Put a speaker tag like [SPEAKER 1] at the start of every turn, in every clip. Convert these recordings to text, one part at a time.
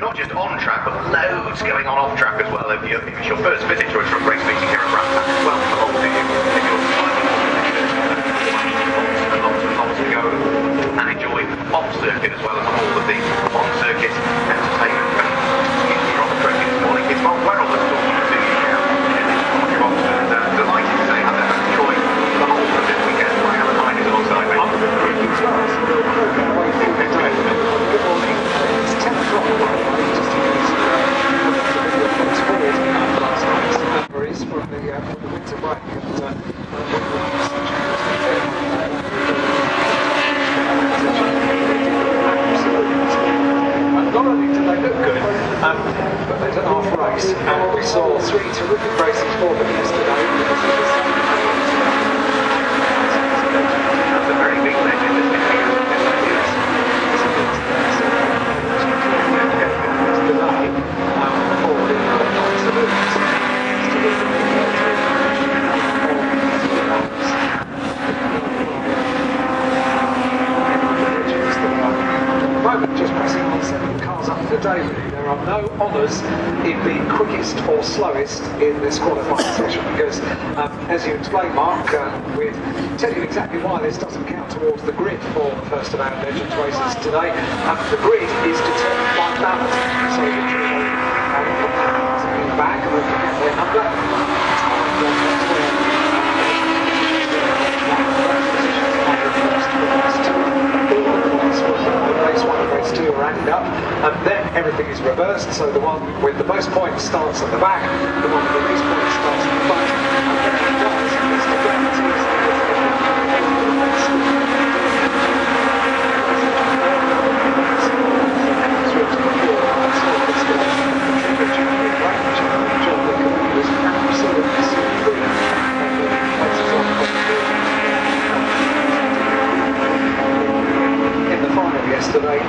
[SPEAKER 1] not just on track, but loads going on off track as well. If it's your first visit to a truck race meeting here at Brabham, welcome along to you. If you're lots to go and enjoy off circuit as well as all of the on circuit entertainment. You're on the track this morning. It's Mark Werrell that's talking to you now. Delighted to say I've enjoyed the whole of this weekend. Alan Hine is alongside me.
[SPEAKER 2] I'm the group as well, so we'll go that way for the day. Good morning. It's 10 o'clock by the way, just in case the Fox Forward last night's memories from the winter break and not only did they look good, but they did half race, and we saw 3 terrific races for them yesterday.
[SPEAKER 1] That's a very big legend, isn't it?
[SPEAKER 2] Just pressing on 7 cars up for Daly. There are no honours in being quickest or slowest in this qualifying session because, as you explained, Mark, we'll tell you exactly why this doesn't count towards the grid for the first of our Legends races today. The grid is determined by ballot, so you can back and look at their number. Race 1 and race 2 are added up, and then everything is reversed, so the one with the most points starts at the back, the one with the least points starts at the front, and then it does is to guarantee yesterday,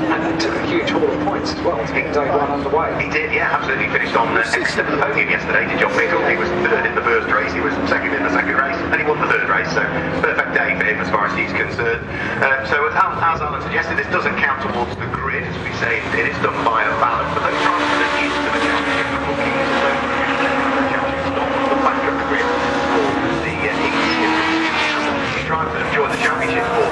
[SPEAKER 2] and it took a huge haul of points as well to get day 1 underway.
[SPEAKER 1] He did, yeah, absolutely. Finished on excellent at the podium yesterday, did John Mickle. He was 3rd in the first race, he was 2nd in the second race, and he won the 3rd race, so perfect day for him as far as he's concerned. So as Alan suggested, this doesn't count towards the grid, as we say, it is done by a ballot, but those drivers that are used to the championship, the rookies, those the back of the grid for the drivers that have joined the championship for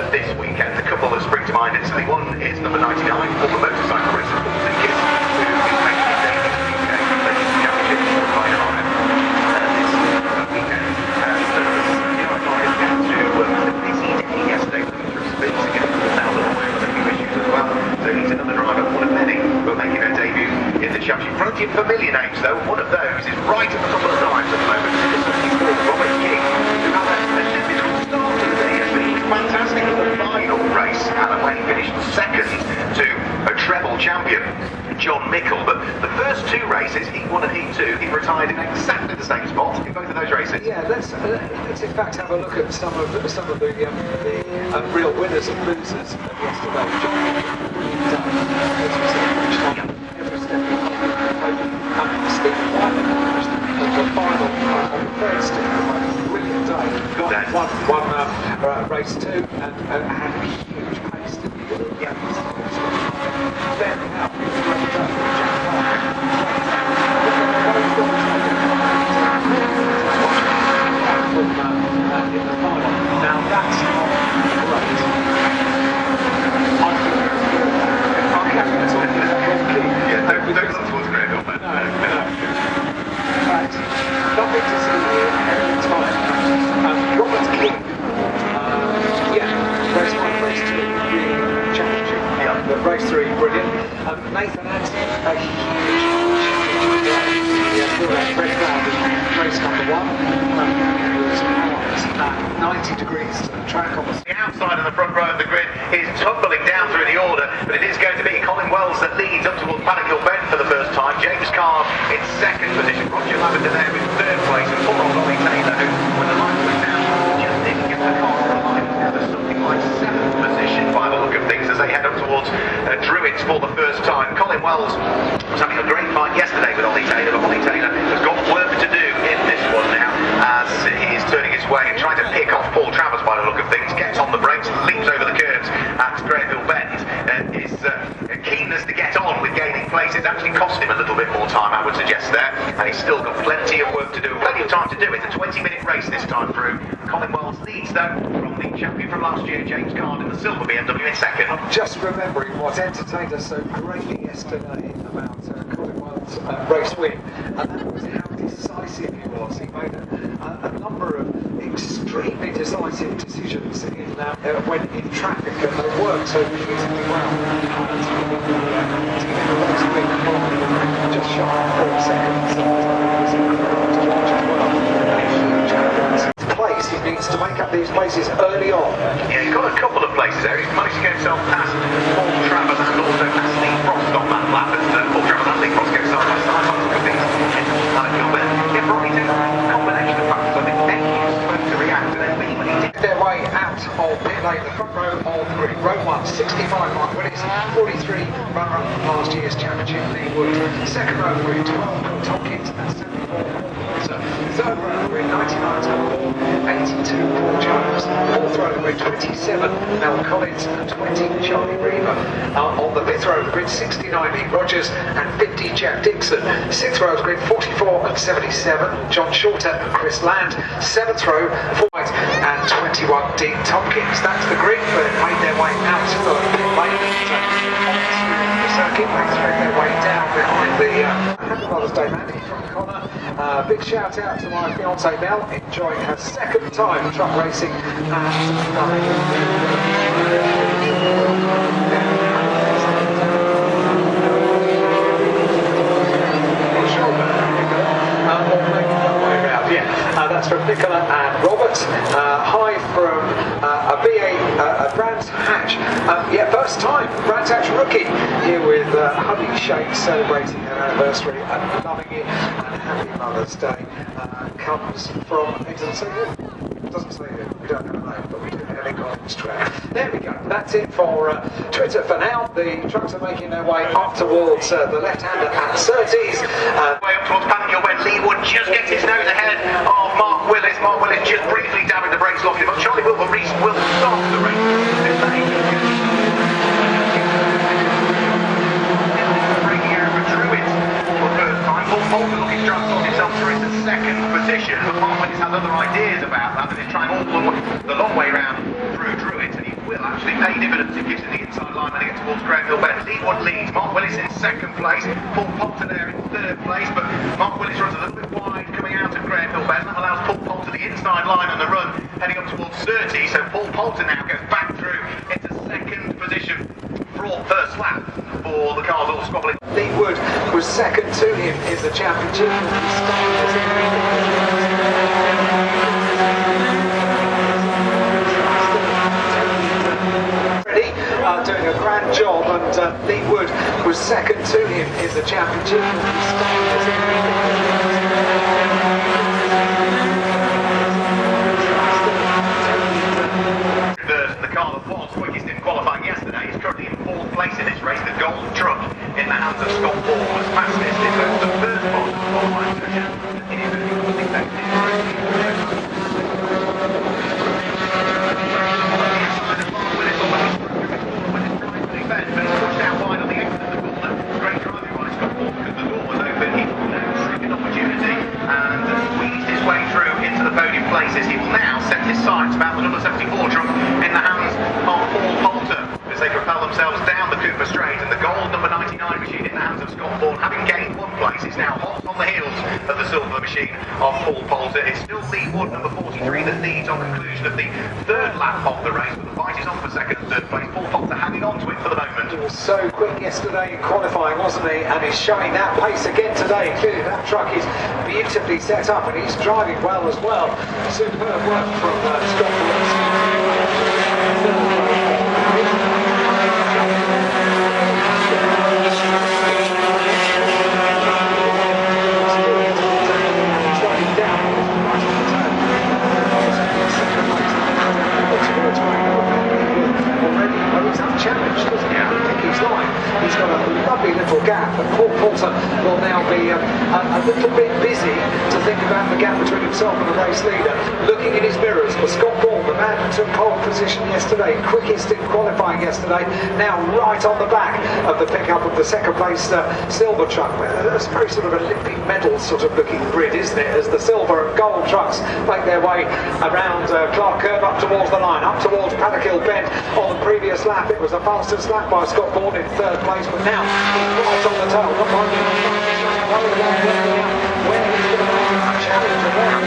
[SPEAKER 1] this weekend. A couple that spring to mind instantly. One is number 99 for the motorcycle races, Paul Dinkins, who is making his debut this weekend in the championship for Ryder on this weekend. So the to a busy day yesterday with the spins against the South and a few issues as well. So he's another driver, one of many, who are making their debut in the championship. Plenty of familiar names though. One of those is right at the top of the lines at the moment. This is Robert King, who had a difficult start to the day yesterday. He was fantastic in the final race. Alan Wayne finished 2nd to a treble champion, John Mickle. But the first 2 races, Heat 1 and Heat 2, he retired in exactly the same spot in both of those races.
[SPEAKER 2] Yeah, let's in fact have a look at some of the real winners and losers of yesterday. John Mickle, as we said, finished on every step of the podium. Stephen White finished the final on the 3rd step of the podium. Brilliant day. Won race 2 and had a huge pace to the then out in the final. Now that's not great. I can't get on with that.
[SPEAKER 1] Yeah, don't look towards Graham Hill, man.
[SPEAKER 2] No. Right. Nothing to see here. It's fine. Robert King. Race 1, race 2, really championship. Yeah. But race 3, brilliant. Nathan Anthony, a huge red flag in race number 1. It was at 90 degrees to the track on
[SPEAKER 1] the outside of the front row of the grid is tumbling down through the order, but it is going to be Colin Wells that leads up towards Paddock Bend for the first time. James Carr in 2nd position. Roger Lavender there with 3rd place, and poor old Ollie Taylor, who, when the lights went down, just didn't get the car on the line. There's something like 7th position by the look of things as they head up towards Druids for the first time. Colin Wells was having a great fight yesterday with Ollie Taylor, but Ollie Taylor has got work to do in this one now as he is turning his way and trying to pick off Paul Travers by the look of things. Gets on the brakes, leaps over the curbs at Graham Hill Bend, is chest there, and he's still got plenty of work to do, plenty of time to do it. A 20-minute race this time through. Colin Wells leads though from the champion from last year, James Card, in the silver BMW in second.
[SPEAKER 2] I'm just remembering what entertained us so greatly yesterday about Colin Wells' race win, and that was how decisive he was. He made a number of extremely decisive decisions when in traffic, and they worked so beautifully well to get the race win by just shy of 4 seconds. It was incredible to watch as well. And a huge confidence in place. He needs to make up these places early on.
[SPEAKER 1] Yeah, he's got a couple of places there. He's managed to get himself past Paul Travers and also past Lee Frost on that lap. As Paul Travers and Lee Frost go side by side on some of these Gilbert. Yeah, probably do a combination of factors. I think then he was supposed to react, and then Lee, when he did
[SPEAKER 2] their way out of pit lane, the front row of the grid. Row 1, 65 Mark Willis, 43 runner-up from last year's championship, Lee Wood. Second row of the grid, 12 Bill Tompkins and 74 Paul Walter. Third row of the grid, 99 Tom Hall, 82 Paul Jones. Fourth row of the grid, 27 Mel Collins and 20 Charlie Reaver. On the fifth row of the grid, 69 Pete Rogers and 50 Jack Dixon. Sixth row of the grid, 44 and 77 John Shorter and Chris Land. Seventh row, 4 White and 21 Dean Tompkins. That's the grid. They've made their way out of the pit lane. The circuit, they thread their way down behind the Happy Mother's Day Mandy from Connor. Big shout out to my fiancée Mel, enjoying her second time truck racing that's from Nicola and Robert. Hi from a Brands Hatch. Yeah, first time Brands Hatch rookie here with Honey Shake celebrating their anniversary and loving it. And Happy Mother's Day comes from, it doesn't say who. It doesn't say who. We don't have a name, but we do have a link on this track. There we go. That's it for Twitter for now. The trucks are making their way up towards the left-hander at Surtees.
[SPEAKER 1] Way up towards Paddington when Lee Wood just gets his nose ahead of Mark Willis. Mark Willis just briefly dabbing the brakes, locking him up. Charlie Wilbur Rees will start the race. Paul Poulter looking to sort himself through into second position, but Mark Willis has other ideas about that, and he's trying all the long way round through Druitt, and he will actually pay dividends. He gives it the inside line when he gets towards Graham Hill Bennett. Lee Wood leads, Mark Willis in second place, Paul Poulter there in third place, but Mark Willis runs a little bit wide coming out of Graham Hill Bennett. That allows Paul Poulter the inside line on the run, heading up towards 30, so Paul Poulter now goes back through into second position for first lap for the cars all squabbling.
[SPEAKER 2] Lee Wood was second to him in the championship. Doing a grand job, and Lee Wood was second to him in the championship.
[SPEAKER 1] The car that was quickest in qualifying yesterday is currently in fourth place in this race. The gold truck in the hands of Scott Ball was fastest in both the first part of the qualifying session. Places. He will now set his sights about the number 74 truck in the hands of Paul Poulter as they propel themselves down the Cooper Straight, and the gold number 99 machine in the hands of Scott Bourne, having gained one place, is now hot on the heels of the silver machine of Paul Poulter. It's still Lee Wood, number 43, that leads on conclusion of the third lap of the race, but the fight is on for second and third place. Paul Poulter hanging on to it for the moment.
[SPEAKER 2] He was so quick yesterday in qualifying, wasn't he? And he's showing that pace again today. Clearly that truck is beautifully set up, and he's driving well as well. Superb work from Scott He's got a lovely little incremental gap, and Paul Poulter will now be a little bit busy to think about the gap between himself and the race leader. Looking in his mirrors for Scott Ball, the man who took pole position yesterday, quickest in qualifying yesterday, now right on the back of the pickup of the second place silver truck. It's a very sort of Olympic medal sort of looking grid, isn't it, as the silver and gold trucks make their way around Clark Curve up towards the line, up towards Paddock-Hill Bend. On the previous lap it was the fastest lap by Scott Ball in third place, but now he's right on the tail, not minding where he's going to make a challenge of that.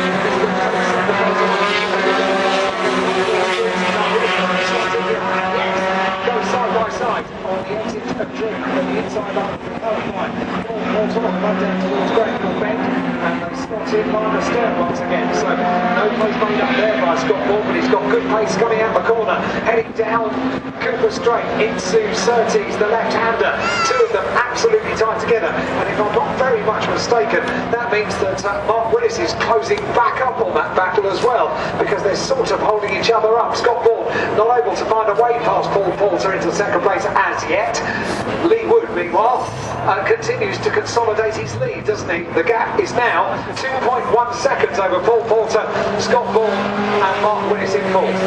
[SPEAKER 2] Go side by side on the exit of Drew, on the inside line of the curve line. All talk right down towards Greenhill Bend, and they spot in line astern once again. So no place made up there by Scott Ball, but he's got good pace coming out the corner, heading down Cooper Straight into Surtees, the left-hander. Two of them absolutely tied together, and if I'm not very much mistaken, that means that Mark Willis is closing back up on that battle as well, because they're sort of holding each other up. Scott Ball not able to find a way past Paul Poulter into second place as yet. Lee Wood, meanwhile, continues to consolidate his lead, doesn't he? The gap is now 2.1 seconds over Paul Poulter, Scott Ball and Mark Willis in fourth.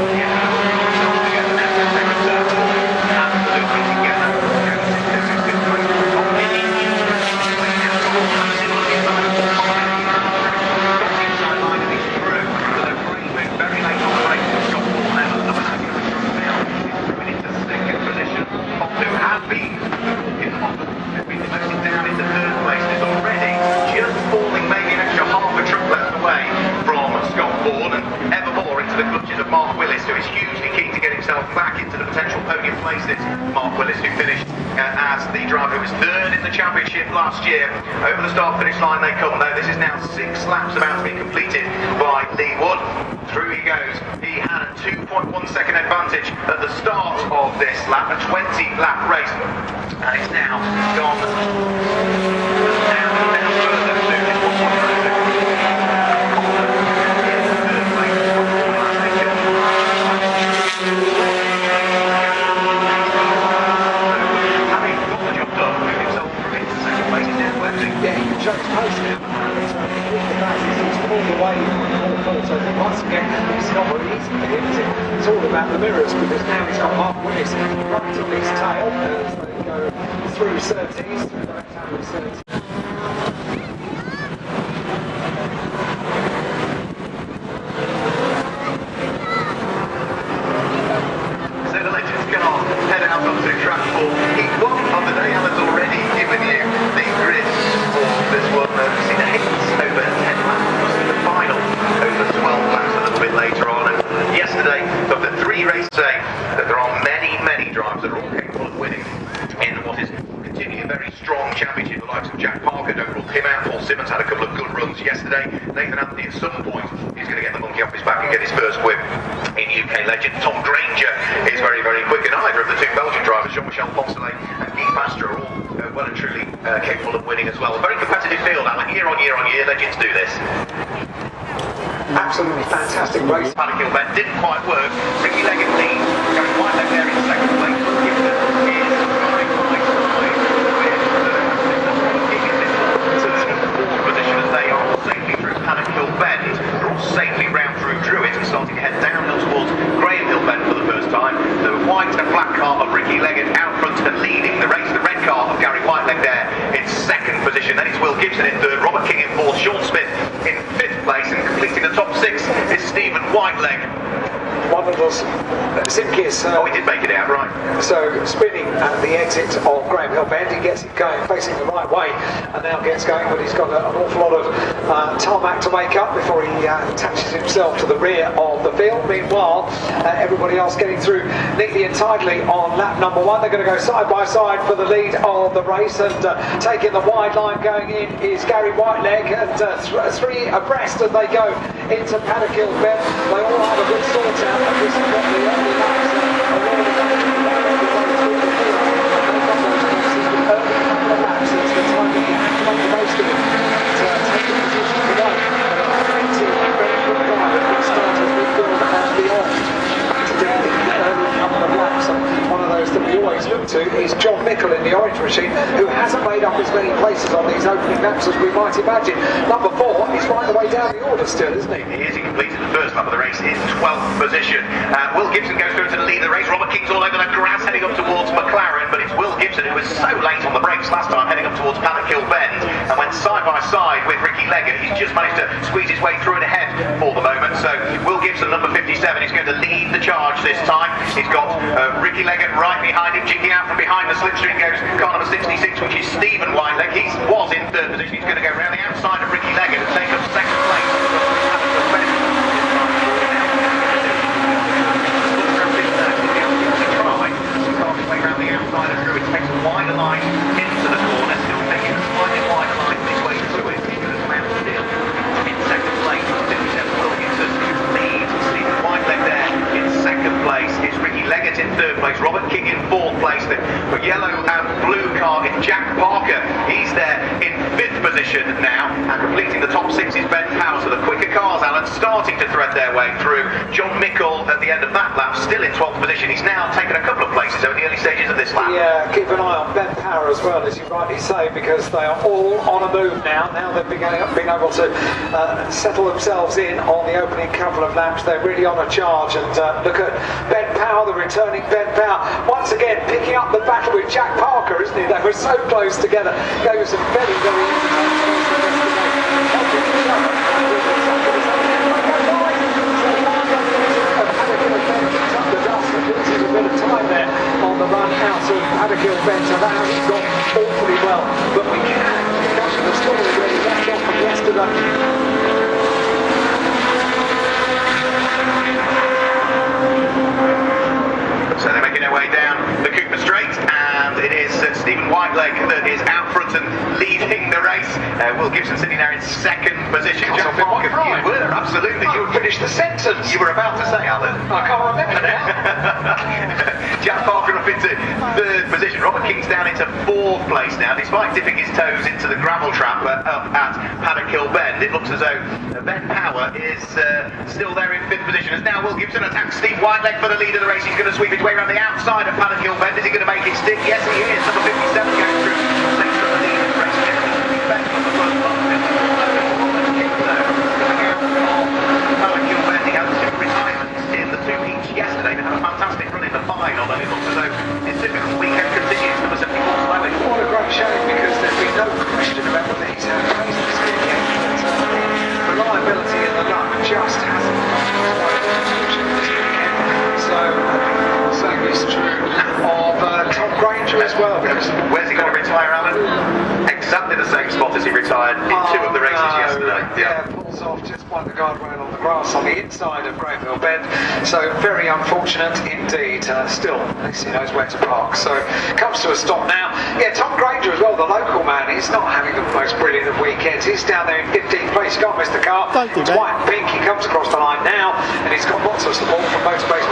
[SPEAKER 1] Mark Willis, who is hugely keen to get himself back into the potential podium places. Mark Willis, who finished as the driver who was third in the championship last year. Over the start-finish line they come, though. This is now 6 laps about to be completed by Lee Wood. Through he goes. He had a 2.1 second advantage at the start of this lap, a 20-lap race. And it's now gone down further to 1.2 seconds.
[SPEAKER 2] Yeah, he can show his pace now. He's pulled away from Paul Poulter. Once again, it's not very easy for him, is it? It's all about the mirrors, because now he's got Mark Willis right on his tail as they go through Surtees, through the left-hand of Surtees.
[SPEAKER 1] So the legends can all head out onto the track for heat 1 of the day. Alan's already given you the grid for this one. We've seen a hit over 10 laps, plus the final over 12 laps a little bit later on. And yesterday, of the 3 races, say that there are many drivers that are all capable of winning in what is continuing a very strong championship. The likes of Jack Parker, don't rule him out. Paul Simmons had a couple of good runs yesterday. Nathan Anthony at some point is going to get the monkey off his back and get his first win in UK legend. Tom Granger is very quick, and either of the 2 Belgian drivers, Jean-Michel Poncelet and Guy Pastor, are all well and truly capable of winning as well. A very competitive field, Alan. Year on year, legends do this.
[SPEAKER 2] Absolutely fantastic race.
[SPEAKER 1] Paddock-Hill Bend didn't quite work. Ricky Leggett leads. Gary Whiteleg there in second place. Gibson is right with fourth position as they are safely through Paddock-Hill Bend. They're all safely round through Druitt and starting to head downhill towards Graham Hill Bend for the first time. The white and black car of Ricky Leggett out front and leading the race. The red car of Gary Whiteleg there in second position. Then it's Will Gibson in third, Robert King in fourth, Sean Smith in fifth place, and completing the top 6 is Stephen Whiteleg.
[SPEAKER 2] One of those Simkis.
[SPEAKER 1] Oh, he did make it out, right.
[SPEAKER 2] So spinning at the exit of Graham Hill Bend, he gets it going, facing the right way, and now gets going, but he's got an awful lot of tarmac to make up before he attaches himself to the rear of the field. Meanwhile, everybody else getting through neatly and tidily on lap number 1. They're going to go side by side for the lead of the race, and taking the wide line going in is Gary Whiteleg, and 3 abreast as they go into Paddock-Hill Bend. They all have a good sort out. And this is what the early laps are really going to be like as we go through the field. They've got those places with early couple of laps. It's the time that you have to make the most of it to take the position to win. And a plenty of very good drivers with starters midfield and beyond today in the early couple of laps. And one of those that we always look to to is John Mickle in the orange machine, who hasn't made up as many places on these opening laps as we might imagine. Number 4 is right the way down the order still, isn't he?
[SPEAKER 1] He is. He completed the first lap of the race in 12th position. Will Gibson goes through to the lead of the race. Robert King's all over the grass heading up towards McLaren, but it's Will Gibson who was so late on the brakes last time heading up towards Paddock Bend and went side by side with Ricky Leggett. He's just managed to squeeze his way through and ahead for the moment. So Will Gibson, number 57, is going to lead the charge this time. He's got Ricky Leggett right behind him. Jinking out from behind the slipstream goes car number 66, which is Stephen Whiteleg. He was in 3rd position. He's going to go around the outside of Ricky Leggett and take up 2nd place. Takes a wider line into the corner, still taking a slightly wider line this way through it. He's going to come out still in 2nd place. 57 Wilkinson leads Stephen Whiteleg there in 2nd place. It's Ricky Leggett in 3rd place. Robert King in 4th place. The yellow and blue car in Jack Parker. He's there in 5th position now, and completing the top 6 is Ben Power. So the quicker cars, Alan, starting to thread their way through. John Mickle at the end of that lap, still in 12th position. He's now taken a couple of places over the early stages of this lap.
[SPEAKER 2] Yeah, keep an eye on Ben Power as well, as you rightly say, because they are all on a move now. Now they've been able to settle themselves in on the opening couple of laps. They're really on a charge, and look at Ben Power, the returning Ben Power, once again picking up the battle with Jack Parker, isn't he? They were so close together. Gave us some very, very on the run out of Paddock Bend, so that hasn't gone awfully well, but we can pick up the story where we left off from yesterday.
[SPEAKER 1] So they're making their way down the Cooper Straight, and it is Stephen Whiteleg that is out front and leading the race. Will Gibson sitting there in 2nd position. Jack Parker, you were, absolutely. You finished the sentence you were about to say, Alan.
[SPEAKER 2] I can't remember now.
[SPEAKER 1] Jack Parker up into 3rd position. Robert King's down into 4th place now, despite dipping his toes into the gravel trap up at Paddock Bend. It looks as though Ben Power is still there in 5th position. As now Will Gibson attacks Steve Whiteleg for the lead of the race. He's going to sweep his way around the outside of Paddock Bend. Is he going to make it stick? Yes, he is. Number 57 going through. Takes up the lead of the race. Bend on the front line. Paddock Bend. He had 2 retirements in the 2 each yesterday. They had a fantastic run in the final, and it looks as though his difficult weekend continues. Number 74 Slowing.
[SPEAKER 2] What a great shame, because there's been no question about whether he's had a race this weekend. Reliability in the luck just hasn't quite this weekend. So the same is true of Tom Granger as well.
[SPEAKER 1] Where's he going to retire, Alan? Exactly the same spot as he retired in 2 of the races yesterday.
[SPEAKER 2] Yeah, pulls off just by the guardrail on the grass on the inside of Greenville Bend. So very unfortunate indeed. Still, at least he knows where to park. So comes to a stop now. Yeah, Tom Granger as well, the local man. He's not having the most brilliant of weekends. He's down there in 15th place. Can't miss the car. It's white and pink. He comes across the line now, and he's got lots of support from Motorbase.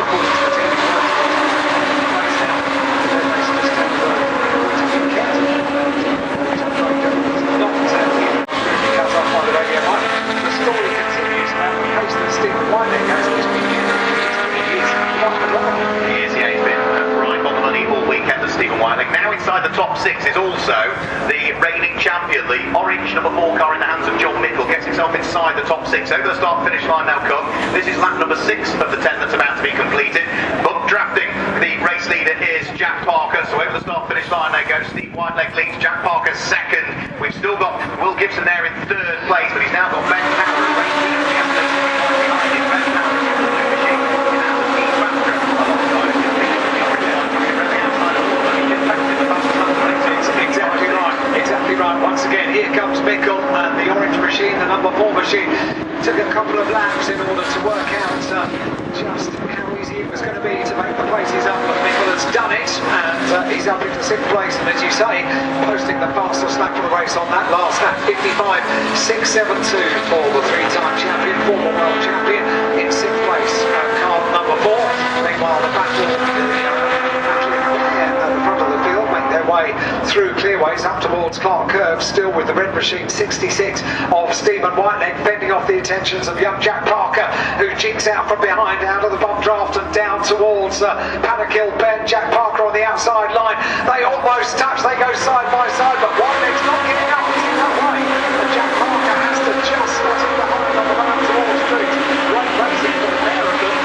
[SPEAKER 1] Now inside the top 6 is also the reigning champion. The orange number 4 car in the hands of John Mickle gets himself inside the top 6. Over the start-finish line now come. This is lap number 6 of the 10 that's about to be completed. But drafting the race leader is Jack Parker. So over the start-finish line they go. Steve Whiteleg leads, Jack Parker 2nd. We've still got Will Gibson there in 3rd place, but he's now got Ben Power, the race leader. Behind him, Ben Power is the new machine. Now the lead factor alongside him.
[SPEAKER 2] Exactly right. Once again, here comes Mickle and the orange machine, the number 4 machine. Took a couple of laps in order to work out just how easy it was going to be to make the places up, but Mickle has done it, and he's up into 6th place, and as you say, posting the fastest lap of the race on that last lap, 55.672 for the 3-time champion, former world champion, in 6th place, car number 4. Meanwhile, the battle at the front of the field make their way way through Clearways up towards Clark Curve, still with the red machine 66 of Stephen Whiteleg fending off the attentions of young Jack Parker, who jigs out from behind, out of the bump draft and down towards Paddock Hill Bend. Jack Parker on the outside line. They almost touch, they go side by side, but Whiteleg's not giving up that way. And Jack Parker has to just slot behind on the run towards Street. Great racing for the pair of them.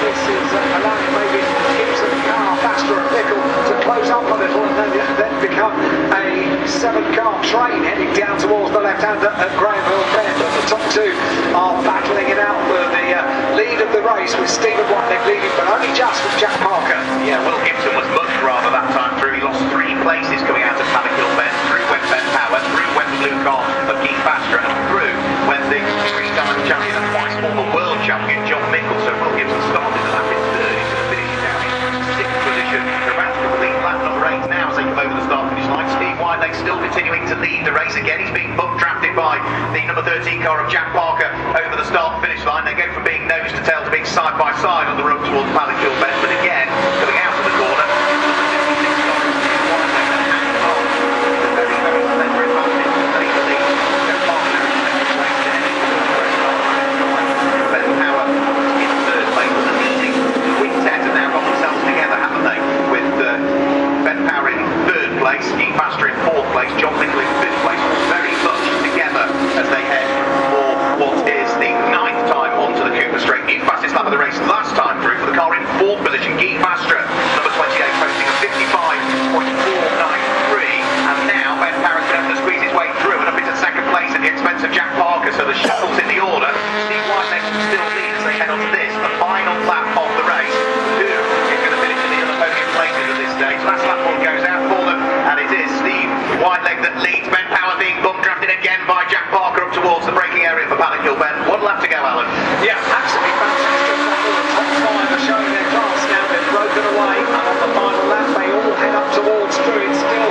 [SPEAKER 2] This is allowing maybe Gibson, Carr, Faster and Pickle to close up a little and then become a 7-car train heading down towards the left-hander at Graham Hill Bend. And the top two are battling it out for the lead of the race, with Stephen Whiteleg leading, but only just from Jack Parker.
[SPEAKER 1] Yeah, Will Gibson was much rather that time through. He lost 3 places coming out of Paddock Hill Bend, through when Ben Power, through when the blue car of Keith Bastra, and through when the 3-time champion and twice former world champion John Mickle. So Will Gibson started the lap in 3rd, he's going to finish down in 6th position. They're about to complete lap number 8 now as they come over the start-finish line. Steve Whiteleg still continuing to lead the race again. He's being bump drafted by the number 13 car of Jack Parker over the start-finish line. They go from being nose to tail to being side by side on the run towards Paddock Hill Bend, but again, coming out of the corner, Keith Bastra in 4th place, John Mickle in 5th place, very much together as they head for what is the 9th time onto the Cooper Straight. New fastest lap of the race last time through for the car in 4th position, Keith Bastra, number 28, posting a 55.493, and now Ben Parra's going to squeeze his way through and up into 2nd place at the expense of Jack Parker, so the shuffle's in the order. Steve Whiteleg still leads as they head onto this, the final lap of the race. Who is going to finish in the other podium places at this stage? Last lap one goes out for them, and it is Steve Whiteleg that leads. Ben Power being bump drafted again by Jack Parker up towards the braking area for Paddock Hill Bend. 1 lap to go, Alan.
[SPEAKER 2] Yeah, absolutely fantastic battle. The top 5 are showing their class now. They've broken away, and on the final lap they all head up towards Druid. Still,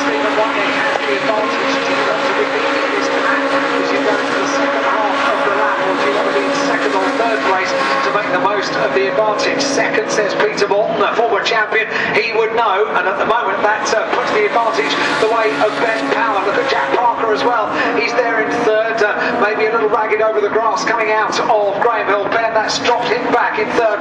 [SPEAKER 2] Stephen Whiteleg has the advantage. Do you want to be leading this track as you go into the second half of the lap, or do you want to be in 2nd or 3rd place to make the most of the advantage? 2nd, says Peter Morton, a former champion. He would know, and at the moment that puts the advantage the way of Ben Power. Look at Jack Parker as well. He's there in 3rd, maybe a little ragged over the grass coming out of Graham Hill Bend. That's dropped him back in 3rd